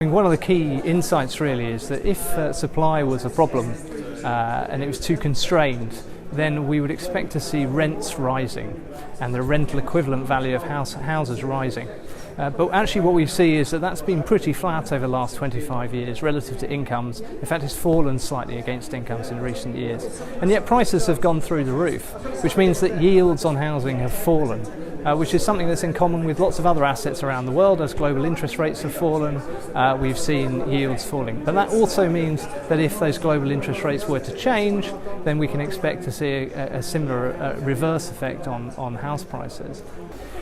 One of the key insights really is that if supply was a problem and it was too constrained, then we would expect to see rents rising and the rental equivalent value of houses rising. But actually what we see is that that's been pretty flat over the last 25 years relative to incomes. In fact, it's fallen slightly against incomes in recent years. And yet prices have gone through the roof, which means that yields on housing have fallen, which is something that's in common with lots of other assets around the world. As global interest rates have fallen, we've seen yields falling. But that also means that if those global interest rates were to change, then we can expect to see a similar reverse effect on house prices.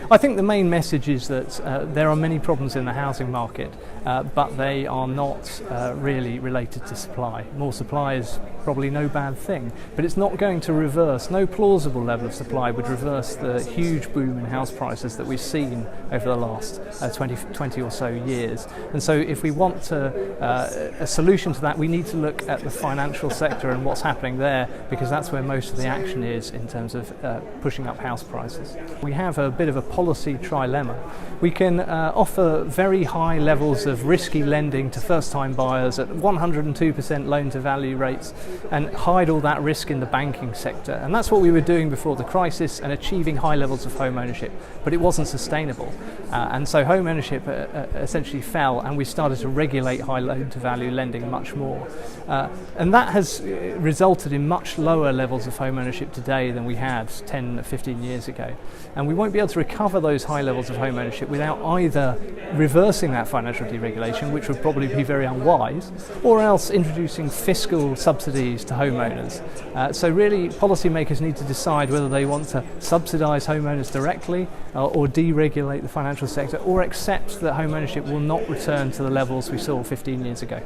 I think the main message is that there are many problems in the housing market, but they are not really related to supply. More supply is probably no bad thing, but it's not going to reverse. No plausible level of supply would reverse the huge boom in house prices that we've seen over the last 20 or so years. And so if we want a solution to that, we need to look at the financial sector and what's happening there, because that's where most of the action is in terms of pushing up house prices. We have a bit of a policy trilemma. We can offer very high levels of risky lending to first-time buyers at 102% loan-to-value rates and hide all that risk in the banking sector. And that's what we were doing before the crisis and achieving high levels of home ownership, but it wasn't sustainable. And so home ownership essentially fell, and we started to regulate high loan-to-value lending much more. And that has resulted in much lower levels of home ownership today than we had 10, 15 years ago. And we won't be able to recover those high levels of home ownership without either reversing that financial deregulation, which would probably be very unwise, or else introducing fiscal subsidies to homeowners. So really, policymakers need to decide whether they want to subsidise homeowners directly or deregulate the financial sector, or accept that home ownership will not return to the levels we saw 15 years ago.